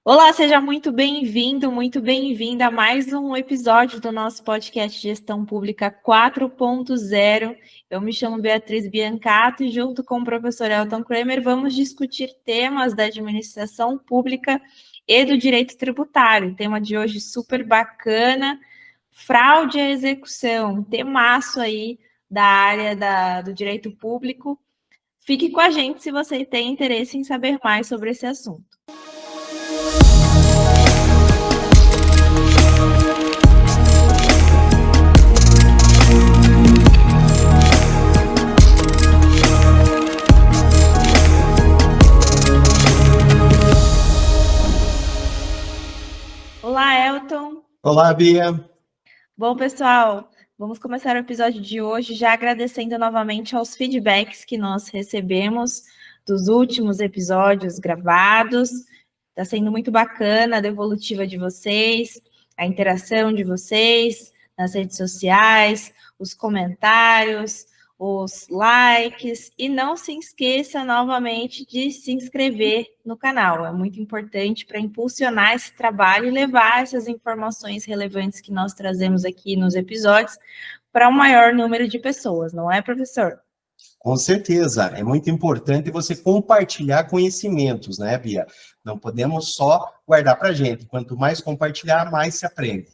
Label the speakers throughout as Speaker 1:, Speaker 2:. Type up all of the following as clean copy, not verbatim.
Speaker 1: Olá, seja muito bem-vindo, muito bem-vinda a mais um episódio do nosso podcast Gestão Pública 4.0. Eu me chamo Beatriz Biancato e junto com o professor Elton Kramer vamos discutir temas da administração pública e do direito tributário. O tema de hoje super bacana, fraude à execução, temaço aí da área do direito público. Fique com a gente se você tem interesse em saber mais sobre esse assunto. Olá, Elton.
Speaker 2: Olá, Bia.
Speaker 1: Bom, pessoal, vamos começar o episódio de hoje já agradecendo novamente aos feedbacks que nós recebemos dos últimos episódios gravados. Está sendo muito bacana a devolutiva de vocês, a interação de vocês nas redes sociais, os comentários, os likes, e não se esqueça novamente de se inscrever no canal. É muito importante para impulsionar esse trabalho e levar essas informações relevantes que nós trazemos aqui nos episódios para um maior número de pessoas, não é, professor?
Speaker 2: Com certeza, é muito importante você compartilhar conhecimentos, né, Bia? Não podemos só guardar para a gente. Quanto mais compartilhar, mais se aprende.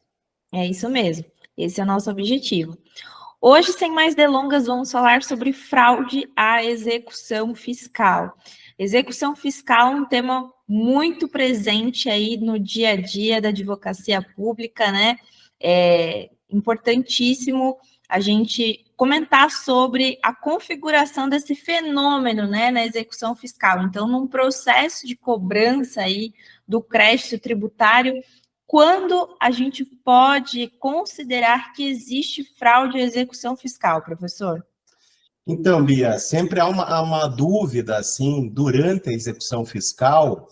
Speaker 1: É isso mesmo. Esse é o nosso objetivo. Hoje, sem mais delongas, vamos falar sobre fraude à execução fiscal. Execução fiscal é um tema muito presente aí no dia a dia da advocacia pública, né? É importantíssimo a gente comentar sobre a configuração desse fenômeno, né, na execução fiscal. Então, num processo de cobrança aí do crédito tributário, quando a gente pode considerar que existe fraude à execução fiscal, professor?
Speaker 2: Então, Bia, sempre há uma dúvida, assim, durante a execução fiscal,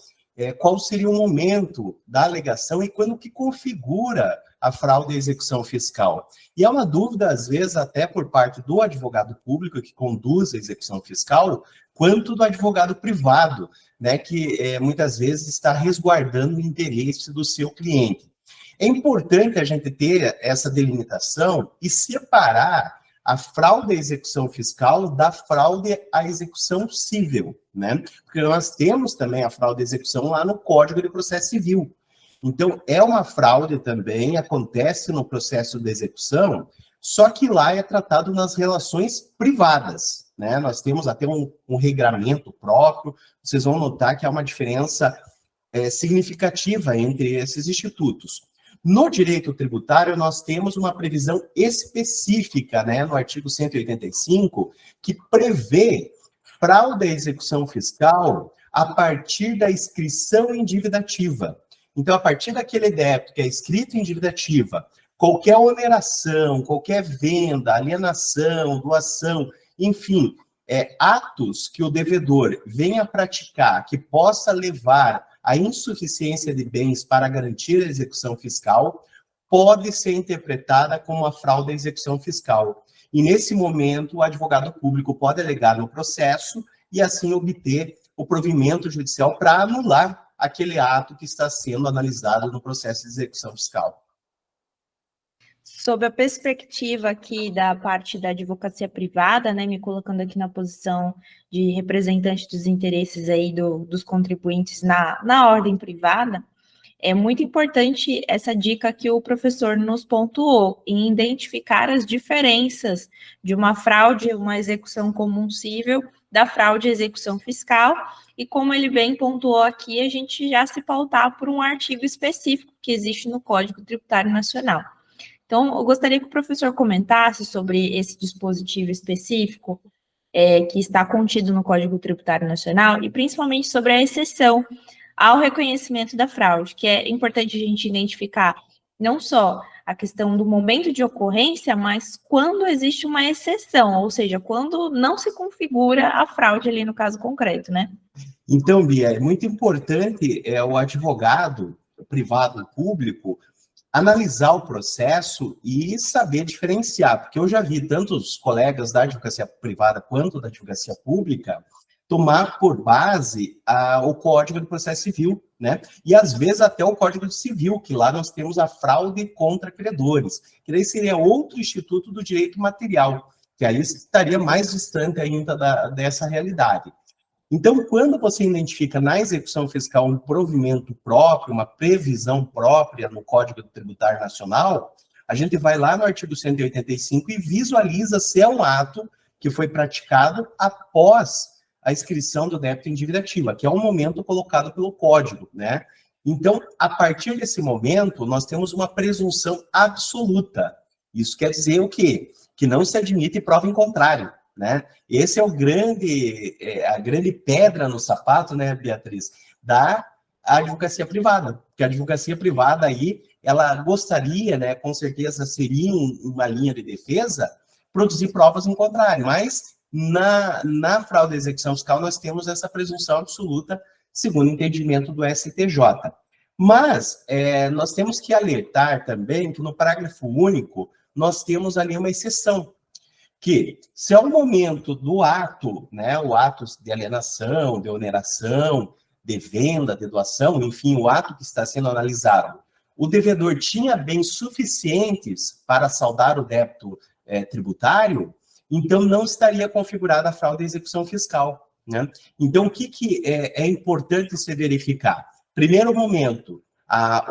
Speaker 2: qual seria o momento da alegação e quando que configura a fraude à execução fiscal. E é uma dúvida, às vezes, até por parte do advogado público que conduz a execução fiscal, quanto do advogado privado, né, que muitas vezes está resguardando o interesse do seu cliente. É importante a gente ter essa delimitação e separar a fraude à execução fiscal da fraude à execução civil, né? Porque nós temos também a fraude à execução lá no Código de Processo Civil. Então, é uma fraude também, acontece no processo de execução, só que lá é tratado nas relações privadas, né? Nós temos até um regramento próprio, vocês vão notar que há uma diferença significativa entre esses institutos. No direito tributário, nós temos uma previsão específica, né, no artigo 185, que prevê fraude à execução fiscal a partir da inscrição em dívida ativa. Então, a partir daquele débito que é escrito em dívida ativa, qualquer oneração, qualquer venda, alienação, doação, enfim, atos que o devedor venha praticar que possa levar à insuficiência de bens para garantir a execução fiscal, pode ser interpretada como uma fraude à execução fiscal. E, nesse momento, o advogado público pode alegar no processo e, assim, obter o provimento judicial para anular aquele ato que está sendo analisado no processo de execução fiscal.
Speaker 1: Sob a perspectiva aqui da parte da advocacia privada, né, me colocando aqui na posição de representante dos interesses aí dos contribuintes na ordem privada, é muito importante essa dica que o professor nos pontuou, em identificar as diferenças de uma fraude, uma execução comum civil, da fraude à execução fiscal, e como ele bem pontuou aqui, a gente já se pautar por um artigo específico que existe no Código Tributário Nacional. Então, eu gostaria que o professor comentasse sobre esse dispositivo específico que está contido no Código Tributário Nacional e principalmente sobre a exceção ao reconhecimento da fraude, que é importante a gente identificar não só a questão do momento de ocorrência, mas quando existe uma exceção, ou seja, quando não se configura a fraude ali no caso concreto, né?
Speaker 2: Então, Bia, é muito importante o advogado privado público analisar o processo e saber diferenciar, porque eu já vi tantos colegas da advocacia privada quanto da advocacia pública tomar por base o Código do Processo Civil, né? E às vezes até o Código Civil, que lá nós temos a fraude contra credores, que daí seria outro instituto do direito material, que aí estaria mais distante ainda dessa realidade. Então, quando você identifica na execução fiscal um provimento próprio, uma previsão própria no Código Tributário Nacional, a gente vai lá no artigo 185 e visualiza se é um ato que foi praticado após a inscrição do débito em dívida ativa, que é um momento colocado pelo Código, né? Então, a partir desse momento, nós temos uma presunção absoluta. Isso quer dizer o quê? Que não se admite prova em contrário, né? Esse é a grande pedra no sapato, né, Beatriz, da advocacia privada. Porque a advocacia privada aí, ela gostaria, né, com certeza seria uma linha de defesa, produzir provas em contrário, mas na fraude da execução fiscal nós temos essa presunção absoluta, segundo o entendimento do STJ. Mas nós temos que alertar também que no parágrafo único nós temos ali uma exceção, que se é o momento do ato, né, o ato de alienação, de oneração, de venda, de doação, enfim, o ato que está sendo analisado, o devedor tinha bens suficientes para saldar o débito tributário, então não estaria configurada a fraude à execução fiscal, né? Então, o que é importante se verificar? Primeiro momento, a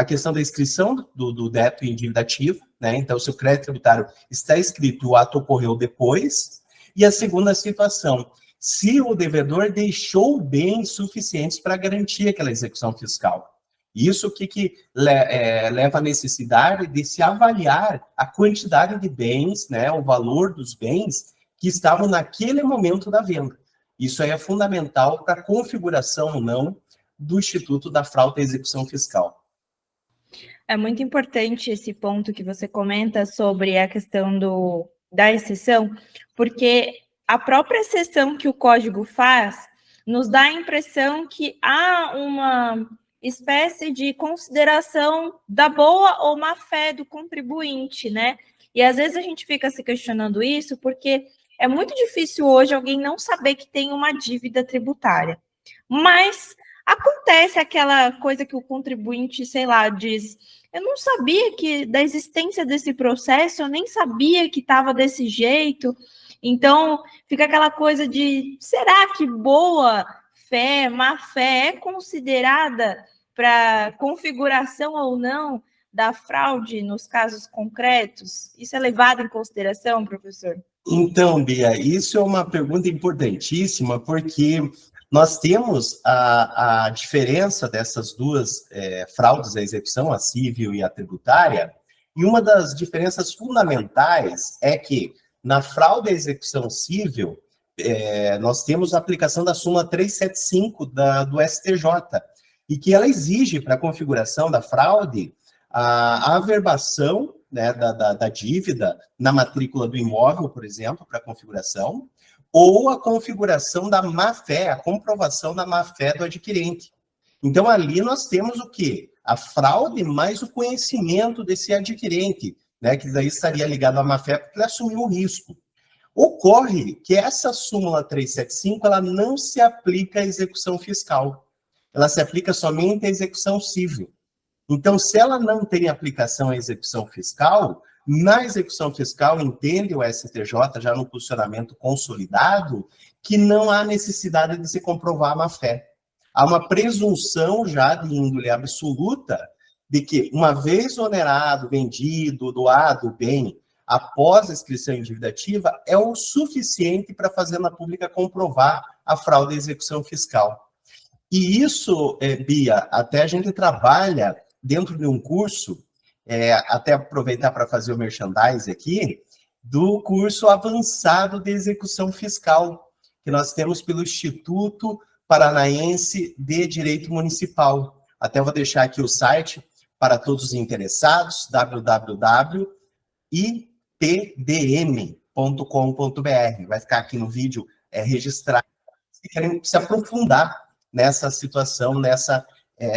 Speaker 2: questão da inscrição do débito em dívida ativa, né? Então, se o crédito tributário está escrito, o ato ocorreu depois. E a segunda situação, se o devedor deixou bens suficientes para garantir aquela execução fiscal. Isso que leva à necessidade de se avaliar a quantidade de bens, né, o valor dos bens que estavam naquele momento da venda. Isso aí é fundamental para a configuração ou não do Instituto da Fraude à Execução Fiscal.
Speaker 1: É muito importante esse ponto que você comenta sobre a questão da exceção, porque a própria exceção que o Código faz nos dá a impressão que há uma espécie de consideração da boa ou má fé do contribuinte, né? E às vezes a gente fica se questionando isso porque é muito difícil hoje alguém não saber que tem uma dívida tributária. Mas acontece aquela coisa que o contribuinte, sei lá, diz: eu não sabia da existência desse processo, eu nem sabia que estava desse jeito. Então, fica aquela coisa de, será que boa fé, má fé é considerada para configuração ou não da fraude nos casos concretos? Isso é levado em consideração, professor?
Speaker 2: Então, Bia, isso é uma pergunta importantíssima, porque nós temos a diferença dessas duas fraudes à execução, a civil e a tributária, e uma das diferenças fundamentais é que na fraude à execução civil, nós temos a aplicação da súmula 375 do STJ, e que ela exige para a configuração da fraude a averbação, né, da dívida na matrícula do imóvel, por exemplo, para a configuração, ou a configuração da má-fé, a comprovação da má-fé do adquirente. Então, ali nós temos o quê? A fraude mais o conhecimento desse adquirente, né, que daí estaria ligado à má-fé porque ele assumiu o risco. Ocorre que essa súmula 375, ela não se aplica à execução fiscal. Ela se aplica somente à execução civil. Então, se ela não tem aplicação à execução fiscal, na execução fiscal, entende o STJ, já no posicionamento consolidado, que não há necessidade de se comprovar a má-fé. Há uma presunção já de índole absoluta de que, uma vez onerado, vendido, doado o bem, após a inscrição em dívida ativa, é o suficiente para a Fazenda Pública comprovar a fraude à execução fiscal. E isso, Bia, até a gente trabalha dentro de um curso, até aproveitar para fazer o merchandise aqui, do curso avançado de execução fiscal, que nós temos pelo Instituto Paranaense de Direito Municipal. Até vou deixar aqui o site para todos os interessados, www.ipdm.com.br. Vai ficar aqui no vídeo registrado, se querem se aprofundar nessa situação,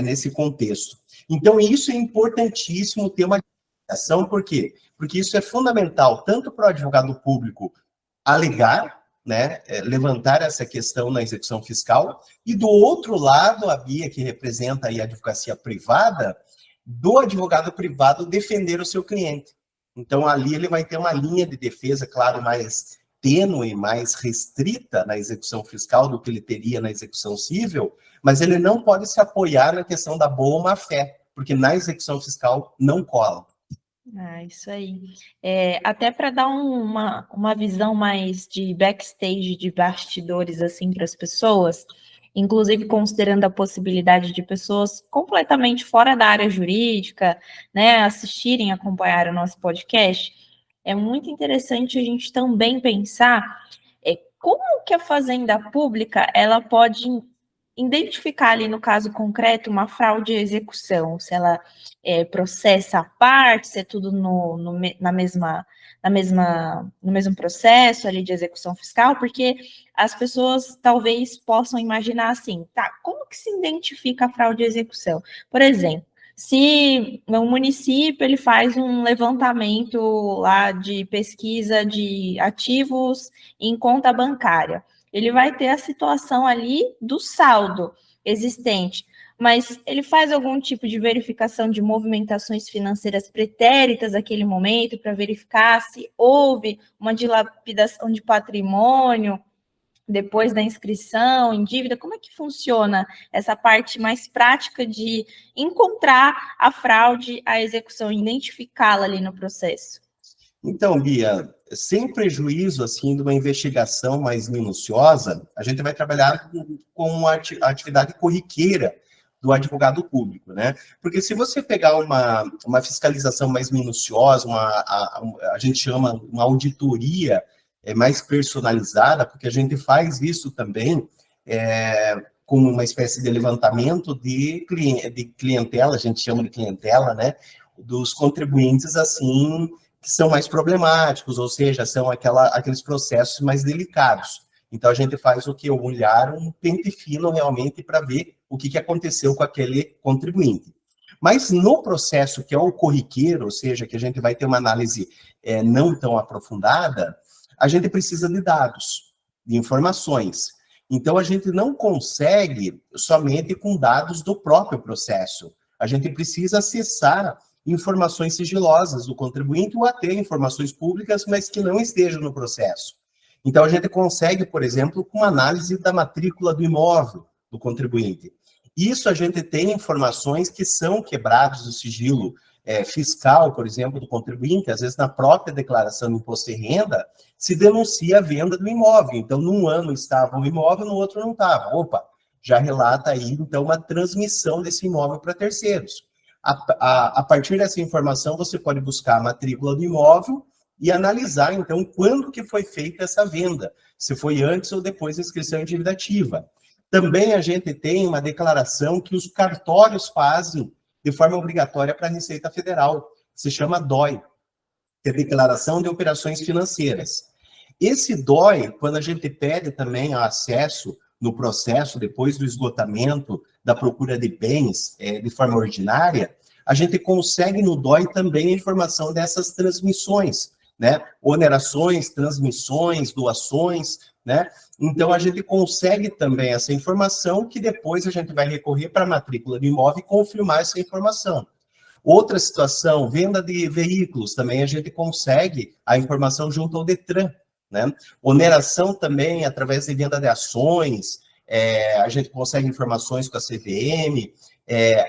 Speaker 2: nesse contexto. Então, isso é importantíssimo ter uma divulgação, por quê? Porque isso é fundamental tanto para o advogado público alegar, né, levantar essa questão na execução fiscal, e do outro lado, a Bia, que representa aí a advocacia privada, do advogado privado defender o seu cliente. Então, ali ele vai ter uma linha de defesa, claro, mais tênue, mais restrita na execução fiscal do que ele teria na execução civil, mas ele não pode se apoiar na questão da boa ou má fé, porque na execução fiscal não cola.
Speaker 1: Ah, isso aí. Até para dar uma visão mais de backstage, de bastidores, assim, para as pessoas, inclusive considerando a possibilidade de pessoas completamente fora da área jurídica, né, assistirem, acompanhar o nosso podcast, é muito interessante a gente também pensar como que a Fazenda Pública, ela pode identificar ali, no caso concreto, uma fraude de execução, se ela processa a parte, se é tudo no mesmo processo ali de execução fiscal, porque as pessoas talvez possam imaginar assim, tá, como que se identifica a fraude de execução? Por exemplo, se o município ele faz um levantamento lá de pesquisa de ativos em conta bancária, ele vai ter a situação ali do saldo existente, mas ele faz algum tipo de verificação de movimentações financeiras pretéritas naquele momento para verificar se houve uma dilapidação de patrimônio depois da inscrição em dívida. Como é que funciona essa parte mais prática de encontrar a fraude, a execução, identificá-la ali no processo?
Speaker 2: Então, Bia, sem prejuízo assim de uma investigação mais minuciosa, a gente vai trabalhar com a atividade corriqueira do advogado público, né? Porque se você pegar uma fiscalização mais minuciosa, a gente chama uma auditoria mais personalizada, porque a gente faz isso também como uma espécie de levantamento de clientela, a gente chama de clientela, né? Dos contribuintes, assim, que são mais problemáticos, ou seja, são aqueles processos mais delicados. Então, a gente faz o que? Olhar um pente fino realmente para ver o que aconteceu com aquele contribuinte. Mas no processo que é o corriqueiro, ou seja, que a gente vai ter uma análise não tão aprofundada, a gente precisa de dados, de informações. Então, a gente não consegue somente com dados do próprio processo. A gente precisa acessar informações sigilosas do contribuinte ou até informações públicas, mas que não estejam no processo. Então, a gente consegue, por exemplo, com uma análise da matrícula do imóvel do contribuinte. Isso a gente tem informações que são quebradas do sigilo fiscal, por exemplo, do contribuinte. Às vezes, na própria declaração de imposto de renda, se denuncia a venda do imóvel. Então, num ano estava um imóvel, no outro não estava. Opa, já relata aí, então, uma transmissão desse imóvel para terceiros. A partir dessa informação, você pode buscar a matrícula do imóvel e analisar, então, quando que foi feita essa venda, se foi antes ou depois da inscrição em dívida ativa. Também a gente tem uma declaração que os cartórios fazem de forma obrigatória para a Receita Federal, que se chama DOI, que é Declaração de Operações Financeiras. Esse DOI, quando a gente pede também acesso no processo, depois do esgotamento da procura de bens de forma ordinária, a gente consegue no DOI também a informação dessas transmissões, né? Onerações, transmissões, doações, né? Então, a gente consegue também essa informação que depois a gente vai recorrer para a matrícula do imóvel e confirmar essa informação. Outra situação, venda de veículos, também a gente consegue a informação junto ao Detran, né? Oneração também, através de venda de ações, a gente consegue informações com a CVM,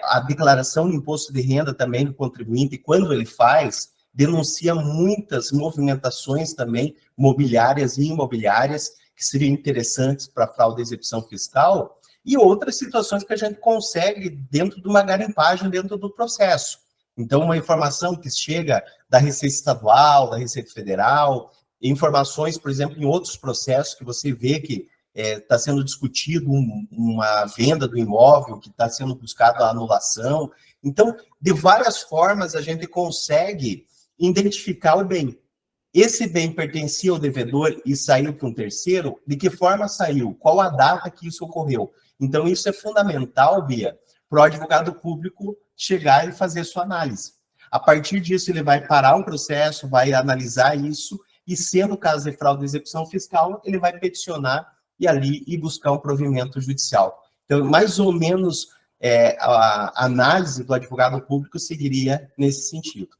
Speaker 2: a declaração de imposto de renda também do contribuinte, quando ele faz, denuncia muitas movimentações também mobiliárias e imobiliárias que seriam interessantes para a fraude de execução fiscal, e outras situações que a gente consegue dentro de uma garimpagem dentro do processo. Então, uma informação que chega da Receita Estadual, da Receita Federal, informações, por exemplo, em outros processos que você vê que está sendo discutido uma venda do imóvel, que está sendo buscada a anulação. Então, de várias formas, a gente consegue identificar o bem. Esse bem pertencia ao devedor e saiu para um terceiro? De que forma saiu? Qual a data que isso ocorreu? Então, isso é fundamental, Bia, para o advogado público chegar e fazer sua análise. A partir disso, ele vai parar um processo, vai analisar isso e sendo caso de fraude de execução fiscal, ele vai peticionar e ali ir buscar um provimento judicial. Então, mais ou menos, a análise do advogado público seguiria nesse sentido.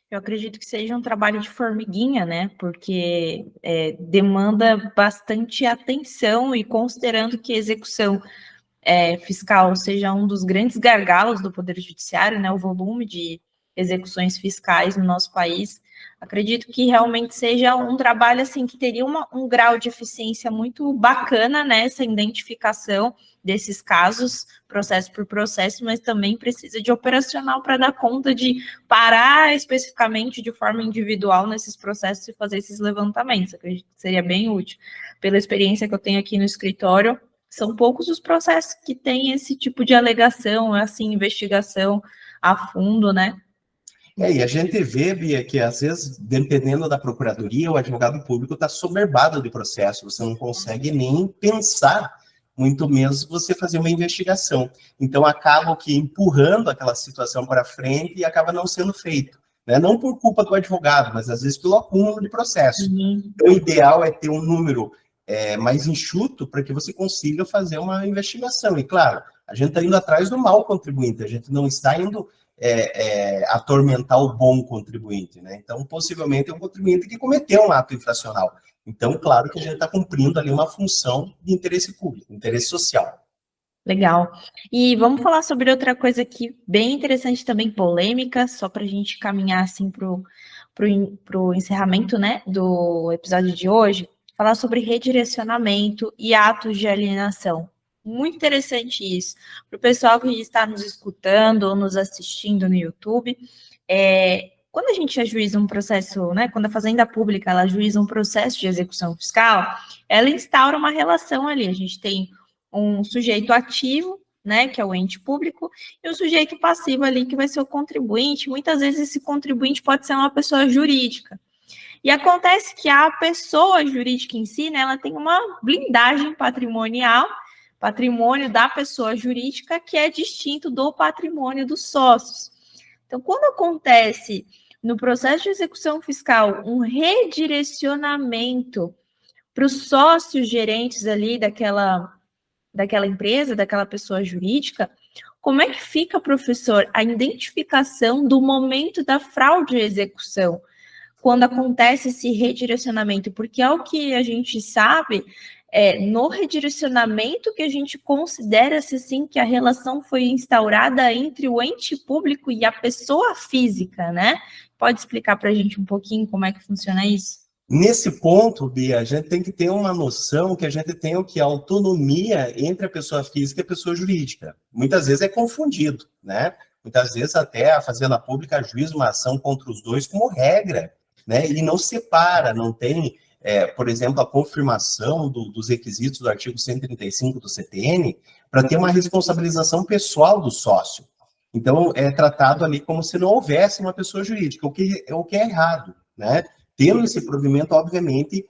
Speaker 1: Eu acredito que seja um trabalho de formiguinha, né? Porque demanda bastante atenção e considerando que a execução fiscal seja um dos grandes gargalos do Poder Judiciário, né? O volume de execuções fiscais no nosso país, acredito que realmente seja um trabalho assim que teria um grau de eficiência muito bacana nessa identificação desses casos, processo por processo, mas também precisa de operacional para dar conta de parar especificamente de forma individual nesses processos e fazer esses levantamentos. Acredito que seria bem útil. Pela experiência que eu tenho aqui no escritório, são poucos os processos que têm esse tipo de alegação, assim, investigação a fundo, né?
Speaker 2: E a gente vê, Bia, que às vezes, dependendo da procuradoria, o advogado público está soberbado de processo, você não consegue nem pensar, muito menos você fazer uma investigação. Então, acaba que empurrando aquela situação para frente e acaba não sendo feito. Né? Não por culpa do advogado, mas às vezes pelo acúmulo de processo. Então, o ideal é ter um número mais enxuto para que você consiga fazer uma investigação. E, claro, a gente está indo atrás do mau contribuinte, a gente não está indo atormentar o bom contribuinte, né? Então, possivelmente é um contribuinte que cometeu um ato infracional. Então, claro que a gente está cumprindo ali uma função de interesse público, interesse social.
Speaker 1: Legal. E vamos falar sobre outra coisa aqui, bem interessante também, polêmica, só para a gente caminhar assim para o encerramento, né, do episódio de hoje, falar sobre redirecionamento e atos de alienação. Muito interessante isso. Para o pessoal que está nos escutando ou nos assistindo no YouTube, quando a gente ajuiza um processo, né, quando a Fazenda Pública ela ajuiza um processo de execução fiscal, ela instaura uma relação ali. A gente tem um sujeito ativo, né, que é o ente público, e um sujeito passivo ali, que vai ser o contribuinte. Muitas vezes esse contribuinte pode ser uma pessoa jurídica. E acontece que a pessoa jurídica em si, né, ela tem uma blindagem patrimonial, patrimônio da pessoa jurídica, que é distinto do patrimônio dos sócios. Então, quando acontece no processo de execução fiscal um redirecionamento para os sócios gerentes ali daquela empresa, daquela pessoa jurídica, como é que fica, professor, a identificação do momento da fraude à execução, quando acontece esse redirecionamento? Porque é o que a gente sabe, no redirecionamento que a gente considera-se sim que a relação foi instaurada entre o ente público e a pessoa física, né? Pode explicar para a gente um pouquinho como é que funciona isso?
Speaker 2: Nesse ponto, Bia, a gente tem que ter uma noção que a gente tem o que? A autonomia entre a pessoa física e a pessoa jurídica. Muitas vezes é confundido, né? Muitas vezes até a Fazenda Pública ajuiza uma ação contra os dois como regra, né? E não separa, não tem, por exemplo, a confirmação dos requisitos do artigo 135 do CTN para ter uma responsabilização pessoal do sócio. Então, é tratado ali como se não houvesse uma pessoa jurídica, o que é errado, né? Tendo esse provimento, obviamente,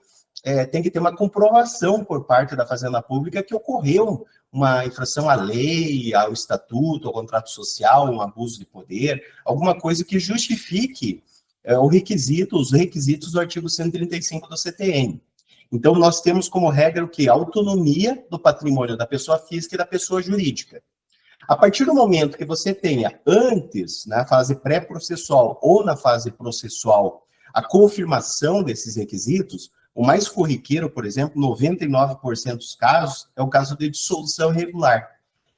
Speaker 2: tem que ter uma comprovação por parte da Fazenda Pública que ocorreu uma infração à lei, ao estatuto, ao contrato social, um abuso de poder, alguma coisa que justifique os requisitos do artigo 135 do CTN. Então, nós temos como regra o quê? A autonomia do patrimônio da pessoa física e da pessoa jurídica. A partir do momento que você tenha antes, na fase pré-processual ou na fase processual, a confirmação desses requisitos, o mais corriqueiro, por exemplo, 99% dos casos, é o caso de dissolução irregular.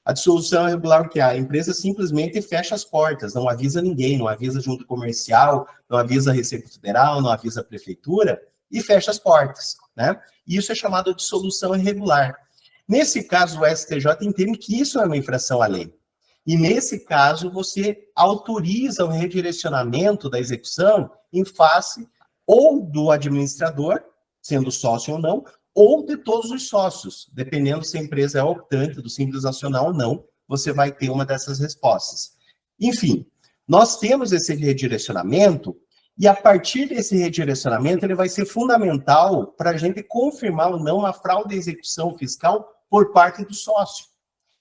Speaker 2: A dissolução irregular, o que é? A empresa simplesmente fecha as portas, não avisa ninguém, não avisa a junta comercial, não avisa a Receita Federal, não avisa a prefeitura, e fecha as portas, né? E isso é chamado de dissolução irregular. Nesse caso, o STJ entende que isso é uma infração à lei. E, nesse caso, você autoriza o redirecionamento da execução em face ou do administrador, sendo sócio ou não, ou de todos os sócios. Dependendo se a empresa é optante do Simples Nacional ou não, você vai ter uma dessas respostas. Enfim, nós temos esse redirecionamento e, a partir desse redirecionamento, ele vai ser fundamental para a gente confirmar ou não a fraude à execução fiscal por parte do sócio.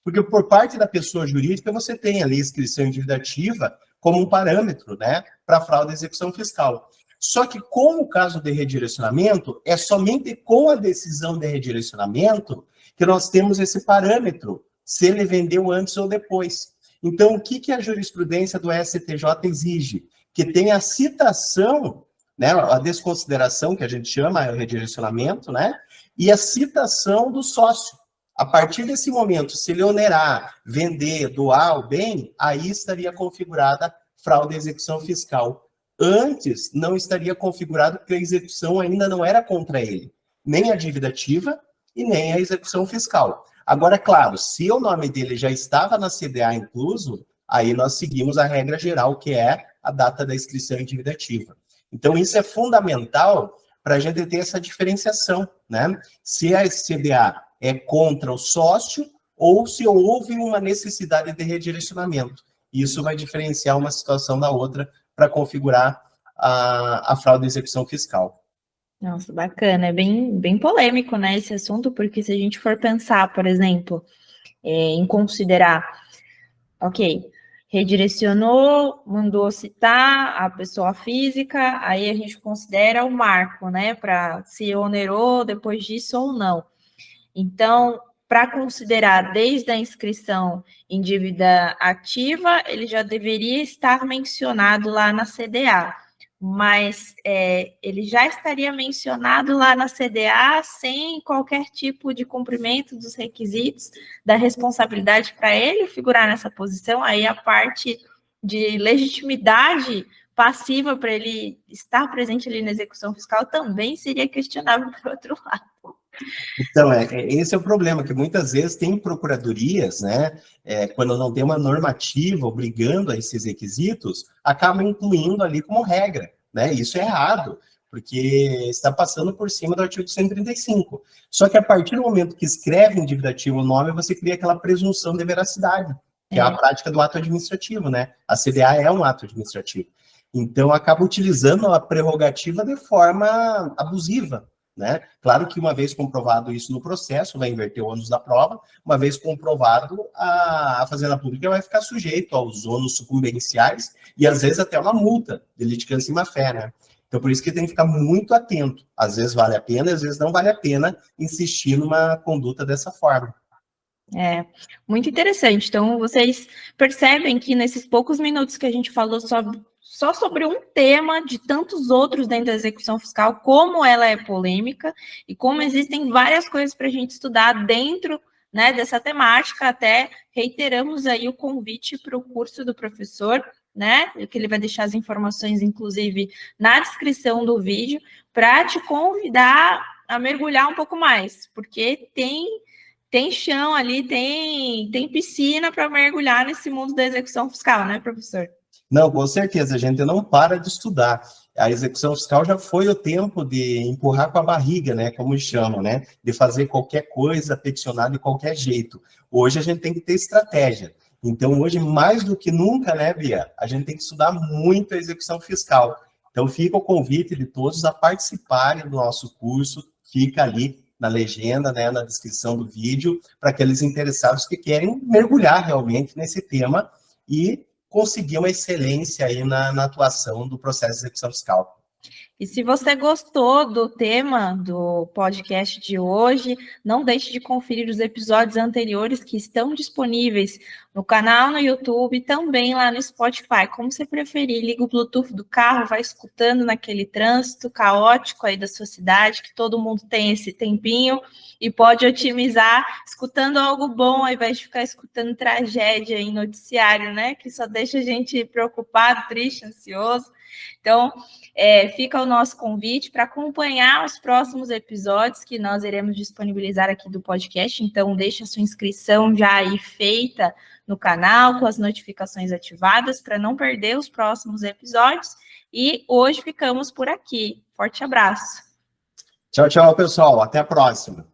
Speaker 2: Porque por parte da pessoa jurídica, você tem ali a inscrição em dívida ativa como um parâmetro, né, para fraude à execução fiscal. Só que com o caso de redirecionamento, é somente com a decisão de redirecionamento que nós temos esse parâmetro, se ele vendeu antes ou depois. Então, o que a jurisprudência do STJ exige? Que tenha a citação, né, a desconsideração, que a gente chama, o redirecionamento, né, e a citação do sócio. A partir desse momento, se ele onerar, vender, doar o bem, aí estaria configurada fraude à execução fiscal. Antes, não estaria configurado porque a execução ainda não era contra ele, nem a dívida ativa e nem a execução fiscal. Agora, claro, se o nome dele já estava na CDA incluso, aí nós seguimos a regra geral, que é a data da inscrição em dívida ativa. Então, isso é fundamental para a gente ter essa diferenciação, né? Se a CDA é contra o sócio ou se houve uma necessidade de redirecionamento. Isso vai diferenciar uma situação da outra para configurar a fraude à execução fiscal.
Speaker 1: Nossa, bacana. É bem polêmico, né, esse assunto, porque se a gente for pensar, por exemplo, em considerar, ok, redirecionou, mandou citar a pessoa física, aí a gente considera o marco, né, para se onerou depois disso ou não. Então, para considerar desde a inscrição em dívida ativa, ele já deveria estar mencionado lá na CDA, mas ele já estaria mencionado lá na CDA sem qualquer tipo de cumprimento dos requisitos da responsabilidade para ele figurar nessa posição, aí a parte de legitimidade passiva para ele estar presente ali na execução fiscal também seria questionável por outro lado.
Speaker 2: Então, esse é o problema, que muitas vezes tem procuradorias, né, quando não tem uma normativa obrigando a esses requisitos, acabam incluindo ali como regra, né, isso é errado, porque está passando por cima do artigo 135. Só que a partir do momento que escreve em dívida ativa o nome, você cria aquela presunção de veracidade, que é a prática do ato administrativo, né, a CDA é um ato administrativo. Então, acaba utilizando a prerrogativa de forma abusiva, né? Claro que uma vez comprovado isso no processo, vai inverter o ônus da prova, uma vez comprovado, a Fazenda Pública vai ficar sujeito aos ônus sucumbenciais e às vezes até uma multa de litigância em má-fé, né? Então por isso que tem que ficar muito atento, às vezes vale a pena, às vezes não vale a pena insistir numa conduta dessa forma.
Speaker 1: Muito interessante. Então, vocês percebem que nesses poucos minutos que a gente falou só sobre um tema de tantos outros dentro da execução fiscal, como ela é polêmica e como existem várias coisas para a gente estudar dentro, né, dessa temática. Até reiteramos aí o convite para o curso do professor, né, que ele vai deixar as informações, inclusive, na descrição do vídeo, para te convidar a mergulhar um pouco mais, porque tem chão ali, tem piscina para mergulhar nesse mundo da execução fiscal, né, professor?
Speaker 2: Não, com certeza, a gente não para de estudar. A execução fiscal já foi o tempo de empurrar com a barriga, né, como chamam, né, de fazer qualquer coisa, peticionar de qualquer jeito. Hoje a gente tem que ter estratégia. Então, hoje, mais do que nunca, né, Bia, a gente tem que estudar muito a execução fiscal. Então, fica o convite de todos a participarem do nosso curso, fica ali na legenda, né, na descrição do vídeo, para aqueles interessados que querem mergulhar realmente nesse tema e conseguir uma excelência aí na atuação do processo de execução fiscal.
Speaker 1: E se você gostou do tema do podcast de hoje, não deixe de conferir os episódios anteriores que estão disponíveis no canal no YouTube e também lá no Spotify. Como você preferir, liga o Bluetooth do carro, vai escutando naquele trânsito caótico aí da sua cidade, que todo mundo tem esse tempinho e pode otimizar escutando algo bom, ao invés de ficar escutando tragédia em noticiário, né? Que só deixa a gente preocupado, triste, ansioso. Então, fica o nosso convite para acompanhar os próximos episódios que nós iremos disponibilizar aqui do podcast. Então, deixe a sua inscrição já aí feita no canal, com as notificações ativadas, para não perder os próximos episódios. E hoje ficamos por aqui. Forte abraço.
Speaker 2: Tchau, tchau, pessoal. Até a próxima.